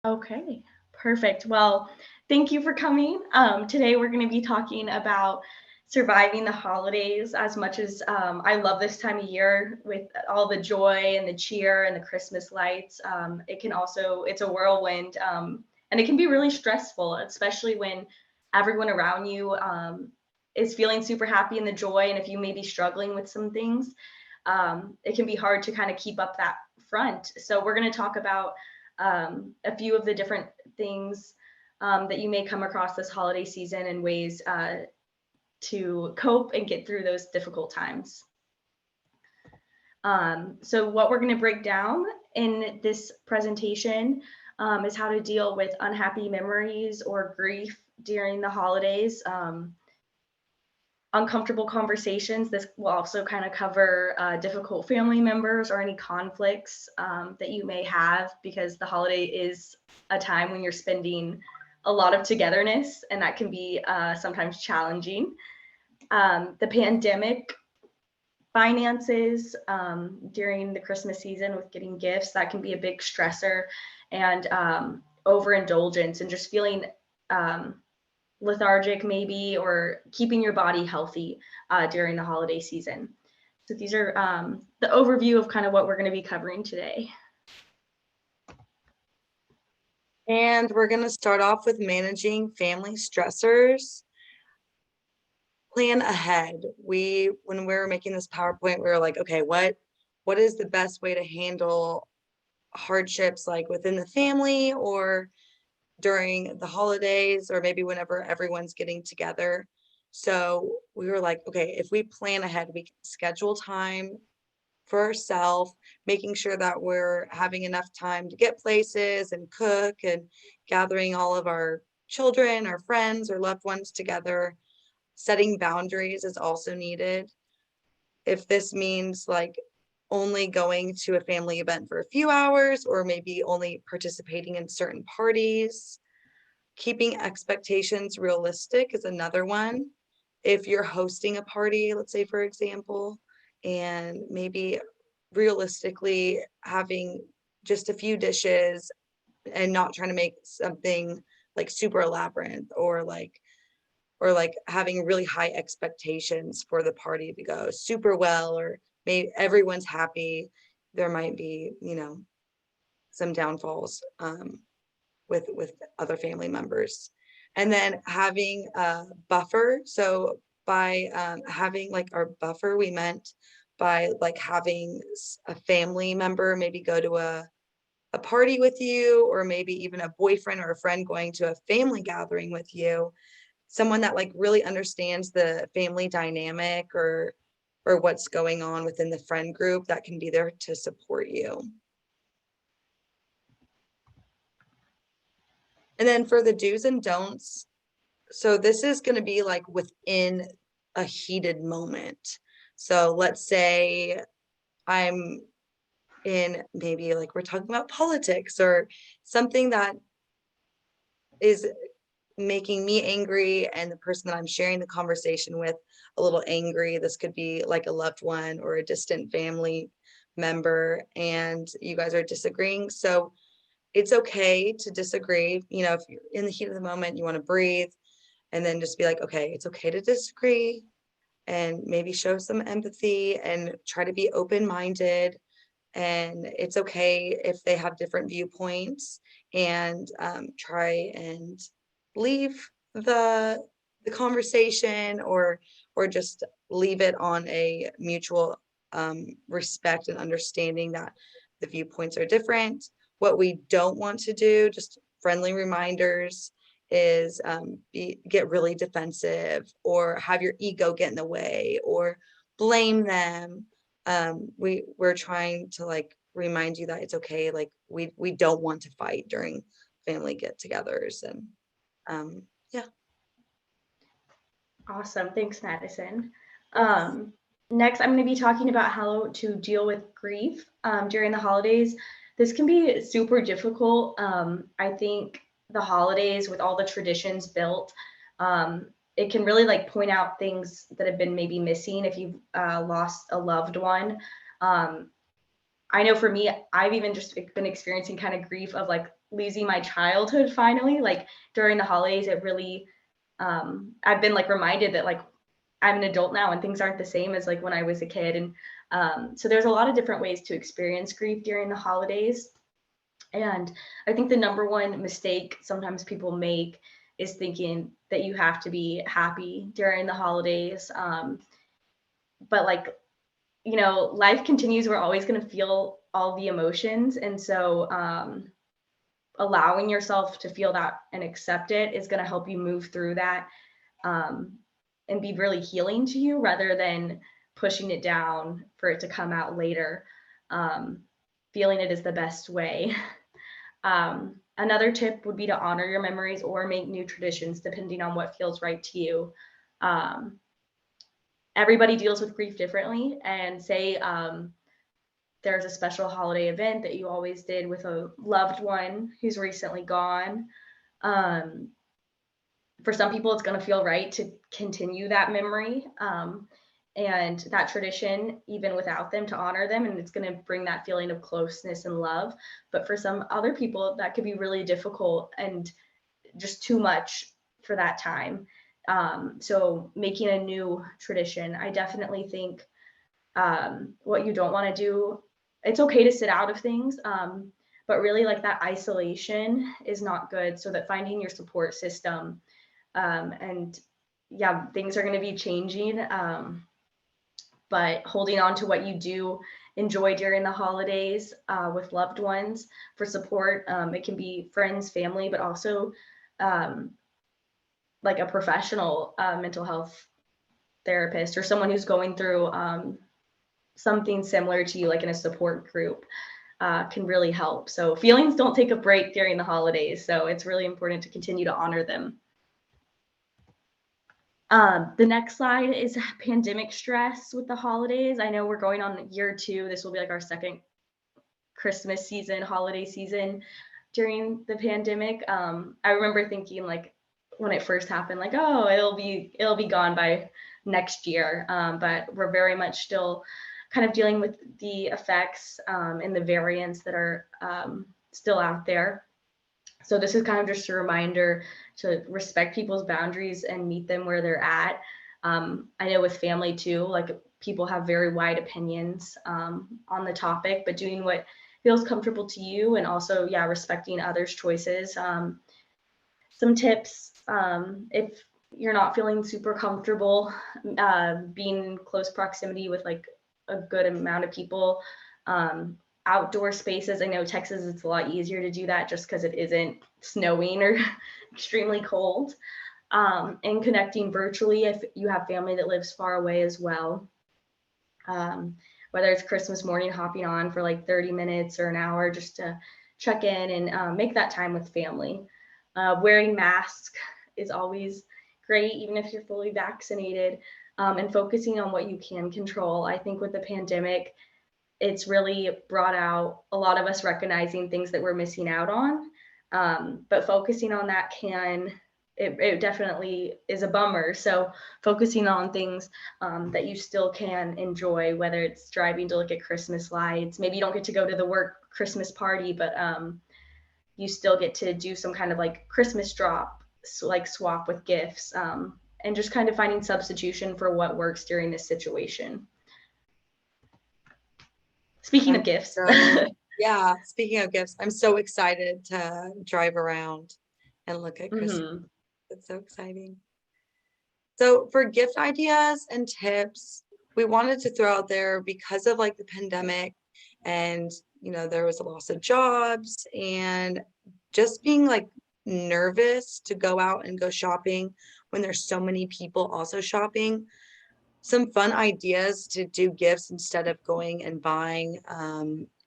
Okay, perfect. Well, thank you for coming. Today we're going to be talking about surviving the holidays. As much as I love this time of year with all the joy and the cheer and the Christmas lights. It can also, it's a whirlwind, and it can be really stressful, especially when everyone around you is feeling super happy in the joy. And if you may be struggling with some things, it can be hard to kind of keep up that front. So we're going to talk about a few of the different things that you may come across this holiday season and ways to cope and get through those difficult times. So what we're going to break down in this presentation is how to deal with unhappy memories or grief during the holidays. Uncomfortable conversations. This will also kind of cover difficult family members or any conflicts that you may have, because the holiday is a time when you're spending a lot of togetherness, and that can be sometimes challenging. The pandemic, finances during the Christmas season with getting gifts, that can be a big stressor, and overindulgence and just feeling lethargic maybe, or keeping your body healthy during the holiday season. So these are the overview of kind of what we're going to be covering today. And we're going to start off with managing family stressors. Plan ahead. When we were making this PowerPoint, we were like, okay, what is the best way to handle hardships, like within the family or during the holidays, or maybe whenever everyone's getting together. So we were like, okay, if we plan ahead, we can schedule time for ourselves, making sure that we're having enough time to get places and cook and gathering all of our children, our friends, or loved ones together. Setting boundaries is also needed. If this means like only going to a family event for a few hours, or maybe only participating in certain parties. Keeping expectations realistic is another one. If you're hosting a party, let's say, for example, and maybe realistically having just a few dishes and not trying to make something like super elaborate, or like having really high expectations for the party to go super well, or maybe everyone's happy. There might be, some downfalls with other family members. And then having a buffer. So by having like our buffer, we meant by like having a family member maybe go to a party with you, or maybe even a boyfriend or a friend going to a family gathering with you, someone that like really understands the family dynamic, or what's going on within the friend group, that can be there to support you. And then for the do's and don'ts, so this is going to be like within a heated moment. So let's say I'm in, maybe like we're talking about politics or something that is making me angry and the person that I'm sharing the conversation with a little angry. This could be like a loved one or a distant family member, and you guys are disagreeing. So it's okay to disagree. If you're in the heat of the moment, you want to breathe and then just be like, okay, it's okay to disagree, and maybe show some empathy and try to be open-minded. And it's okay if they have different viewpoints, and try and leave the conversation, or just leave it on a mutual respect and understanding that the viewpoints are different. What we don't want to do, just friendly reminders, is get really defensive, or have your ego get in the way, or blame them. We're trying to like remind you that it's okay. Like we don't want to fight during family get-togethers. And yeah. Awesome. Thanks, Madison. Um, Next, I'm going to be talking about how to deal with grief during the holidays. This can be super difficult. I think the holidays, with all the traditions built, it can really like point out things that have been maybe missing if you've lost a loved one. I know for me, I've even just been experiencing kind of grief of like losing my childhood finally. Like during the holidays, it really, I've been like reminded that like I'm an adult now and things aren't the same as like when I was a kid. And so there's a lot of different ways to experience grief during the holidays. And I think the number one mistake sometimes people make is thinking that you have to be happy during the holidays. But like, life continues. We're always going to feel all the emotions. And so allowing yourself to feel that and accept it is going to help you move through that, um, and be really healing to you rather than pushing it down for it to come out later. Um, Feeling it is the best way. Another tip would be to honor your memories or make new traditions depending on what feels right to you. Um, Everybody deals with grief differently, and say there's a special holiday event that you always did with a loved one who's recently gone. Um, for some people, it's going to feel right to continue that memory, and that tradition, even without them, to honor them. And it's going to bring that feeling of closeness and love. But for some other people, that could be really difficult and just too much for that time. So making a new tradition, I definitely think what you don't want to do, it's okay to sit out of things, but really like that isolation is not good. So that finding your support system, and yeah, things are going to be changing, but holding on to what you do enjoy during the holidays with loved ones for support. It can be friends, family, but also um, like a professional mental health therapist or someone who's going through something similar to you, like in a support group, can really help. So feelings don't take a break during the holidays. So it's really important to continue to honor them. The next slide is pandemic stress with the holidays. I know we're going on year 2. This will be like our second Christmas season, holiday season during the pandemic. I remember thinking like when it first happened, like, oh, it'll be gone by next year. But we're very much still kind of dealing with the effects, and the variants that are still out there. So this is kind of just a reminder to respect people's boundaries and meet them where they're at. I know with family too, like people have very wide opinions on the topic, but doing what feels comfortable to you, and also, yeah, respecting others' choices. Some tips, if you're not feeling super comfortable being in close proximity with like a good amount of people, outdoor spaces. I know Texas, it's a lot easier to do that just because it isn't snowing or extremely cold. And connecting virtually if you have family that lives far away as well. Um, Whether it's Christmas morning, hopping on for like 30 minutes or an hour just to check in and make that time with family. Wearing masks is always great, even if you're fully vaccinated, and focusing on what you can control. I think with the pandemic, it's really brought out a lot of us recognizing things that we're missing out on. But focusing on that it definitely is a bummer. So focusing on things that you still can enjoy, whether it's driving to look at Christmas lights, maybe you don't get to go to the work Christmas party, but you still get to do some kind of like Christmas drop, so like swap with gifts, and just kind of finding substitution for what works during this situation. Speaking of gifts. Yeah, speaking of gifts, I'm so excited to drive around and look at Christmas. Mm-hmm. It's so exciting. So for gift ideas and tips, we wanted to throw out there, because of like the pandemic and, there was a loss of jobs and just being like nervous to go out and go shopping when there's so many people also shopping. Some fun ideas to do gifts instead of going and buying.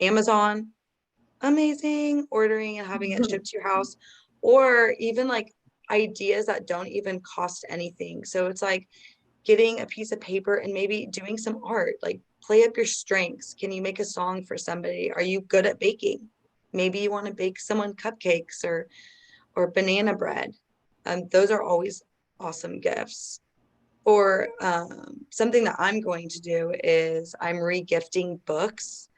Amazon, amazing, ordering and having it shipped to your house, or even like ideas that don't even cost anything. So it's like getting a piece of paper and maybe doing some art, like play up your strengths. Can you make a song for somebody? Are you good at baking? Maybe you want to bake someone cupcakes or banana bread. Those are always awesome gifts. Or something that I'm going to do is I'm regifting books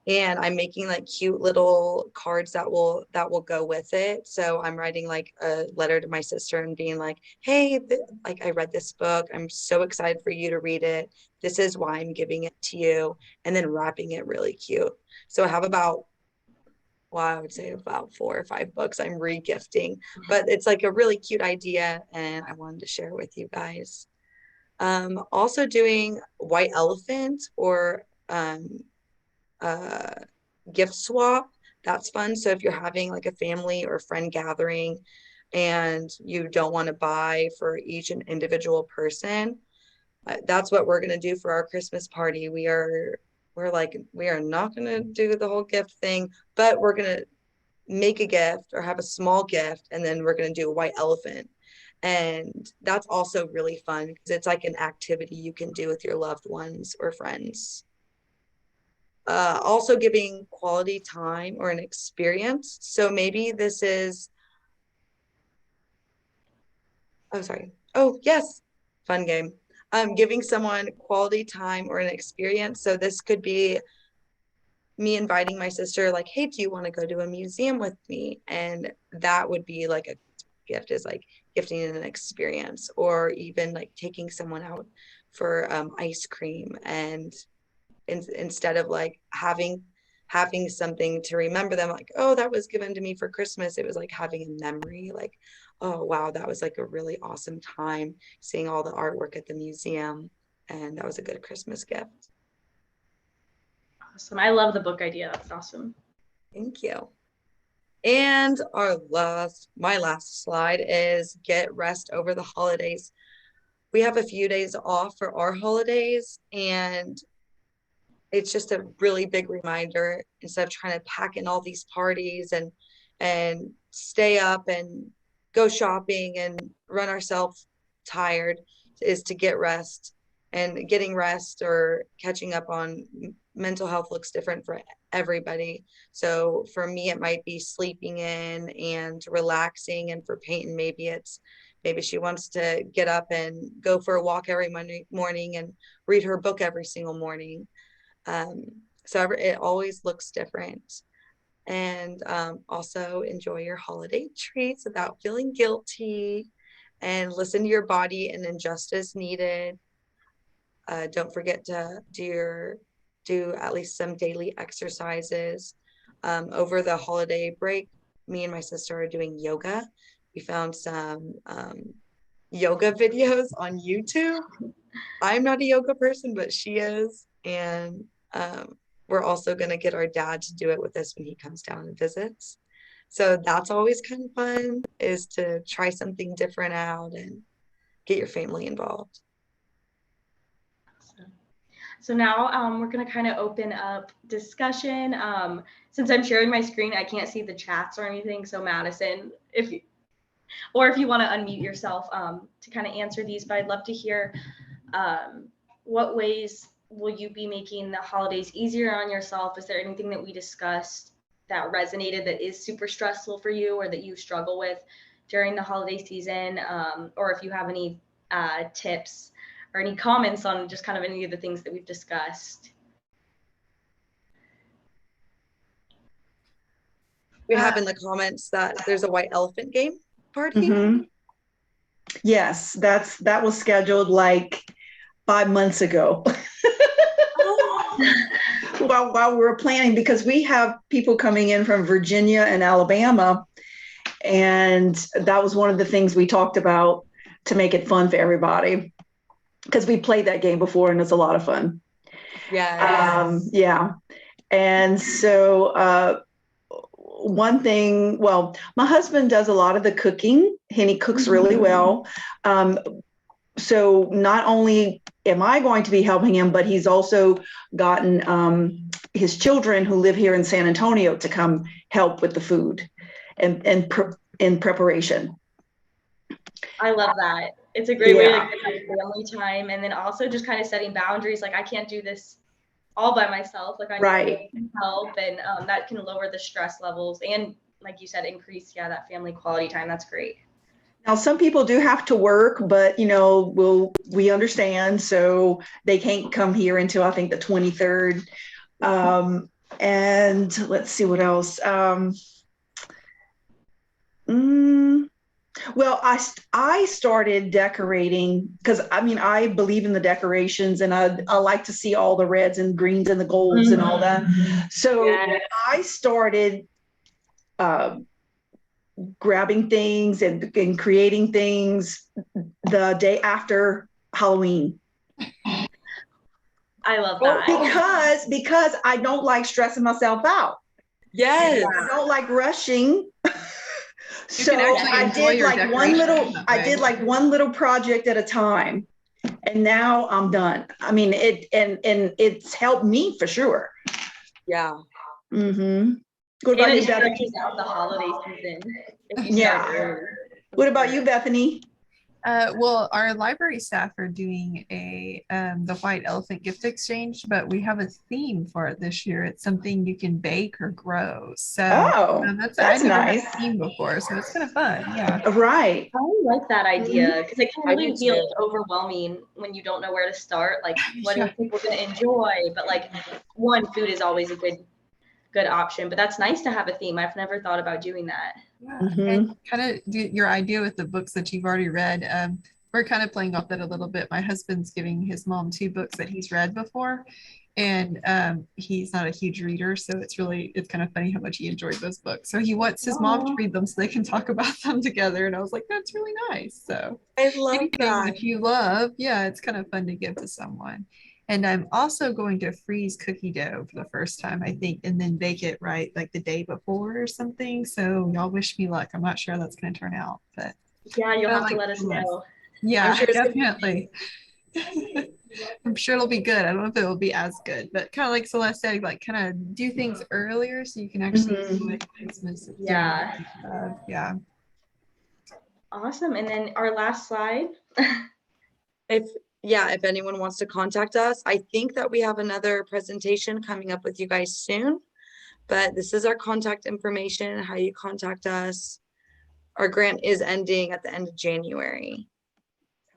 and I'm making like cute little cards that will go with it. So I'm writing like a letter to my sister and being like, hey, like I read this book. I'm so excited for you to read it. This is why I'm giving it to you. And then wrapping it really cute. So I have about, well, I would say about 4 or 5 books I'm re-gifting, but it's like a really cute idea and I wanted to share with you guys. Also doing white elephant or uh, gift swap. That's fun. So if you're having like a family or friend gathering and you don't want to buy for each an individual person, that's what we're going to do for our Christmas party. We are not going to do the whole gift thing, but we're going to make a gift or have a small gift, and then we're going to do a white elephant. And that's also really fun because it's like an activity you can do with your loved ones or friends. Also giving quality time or an experience. So maybe this is, oh, sorry. Oh, yes, fun game. Giving someone quality time or an experience. So this could be me inviting my sister, like, hey, do you want to go to a museum with me? And that would be like a gift, is like gifting an experience, or even like taking someone out for ice cream. And instead of like having something to remember them, like, oh, that was given to me for Christmas, it was like having a memory, like, oh wow, that was like a really awesome time seeing all the artwork at the museum, and that was a good Christmas gift. Awesome. I love the book idea. That's awesome. Thank you. And my last slide is get rest over the holidays. We have a few days off for our holidays, and it's just a really big reminder, instead of trying to pack in all these parties and stay up and go shopping and run ourselves tired, is to get rest. And getting rest or catching up on mental health looks different for everybody. So for me, it might be sleeping in and relaxing, and for Peyton, maybe she wants to get up and go for a walk every morning and read her book every single morning. So it always looks different. And also enjoy your holiday treats without feeling guilty, and listen to your body and adjust as needed. Don't forget to do at least some daily exercises. Over the holiday break, me and my sister are doing yoga. We found some yoga videos on YouTube. I'm not a yoga person, but she is. And we're also going to get our dad to do it with us when he comes down and visits. So that's always kind of fun, is to try something different out and get your family involved. So now we're going to kind of open up discussion. Since I'm sharing my screen, I can't see the chats or anything. So Madison, if you want to unmute yourself to kind of answer these, but I'd love to hear what ways will you be making the holidays easier on yourself? Is there anything that we discussed that resonated that is super stressful for you, or that you struggle with during the holiday season? Or if you have any tips or any comments on just kind of any of the things that we've discussed. We have in the comments that there's a white elephant game party. Mm-hmm. Yes, that was scheduled like 5 months ago. while we were planning, because we have people coming in from Virginia and Alabama, and that was one of the things we talked about to make it fun for everybody, because we played that game before and it's a lot of fun. Yeah. And so one thing, well, my husband does a lot of the cooking, and he cooks really well. So not only am I going to be helping him, but he's also gotten his children who live here in San Antonio to come help with the food and in preparation. I love that. It's a great way to get family time, and then also just kind of setting boundaries. Like, I can't do this all by myself. Like, I need help, and that can lower the stress levels and, like you said, increase that family quality time. That's great. Now, some people do have to work, but we understand, so they can't come here until I think the 23rd. And let's see what else. Well, I started decorating because I mean I believe in the decorations and I like to see all the reds and greens and the golds and all that. So Yeah. I started uh, grabbing things and creating things the day after Halloween. I love Well, that. because I don't like stressing myself out. Yes. I don't like rushing. So can actually I enjoy did your like decorations that I way. did like one little project at a time. And now I'm done. I mean, and it's helped me for sure. Yeah. Mm-hmm. What And about it you, Bethany? stretches out the holiday season if you Yeah. start early. What about you, Bethany? Well, our library staff are doing the white elephant gift exchange, but we have a theme for it this year. It's something you can bake or grow. So Oh, I that's never had nice. a theme before, so it's kind of fun. Yeah. Right. I like that idea because it can I really do feel too. like overwhelming when you don't know where to start. Like, what are Yeah. people going to enjoy? But like, one, food is always a good option. But that's nice to have a theme. I've never thought about doing that. Yeah. Mm-hmm. And kind of your idea with the books that you've already read. We're kind of playing off that a little bit. My husband's giving his mom 2 books that he's read before, and he's not a huge reader, so it's kind of funny how much he enjoyed those books. So he wants his mom to read them so they can talk about them together, and I was like, that's really nice. So I love anything that. that you love, yeah, it's kind of fun to give to someone. And I'm also going to freeze cookie dough for the first time, I think, and then bake it right like the day before or something. So y'all wish me luck. I'm not sure how that's going to turn out, but Yeah, you'll I have to like let us yes. know. Yeah, I'm sure it's gonna be definitely. I'm sure it'll be good. I don't know if it will be as good, but kind of like Celeste said, like kind of do things earlier so you can actually Mhm. enjoy Christmas. Yeah. Yeah. Awesome. And then our last slide. If anyone wants to contact us, I think that we have another presentation coming up with you guys soon, but this is our contact information, how you contact us. Our grant is ending at the end of January.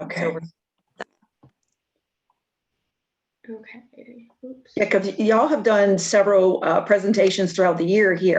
Okay. So Okay. Oops. Yeah, because y'all have done several presentations throughout the year here.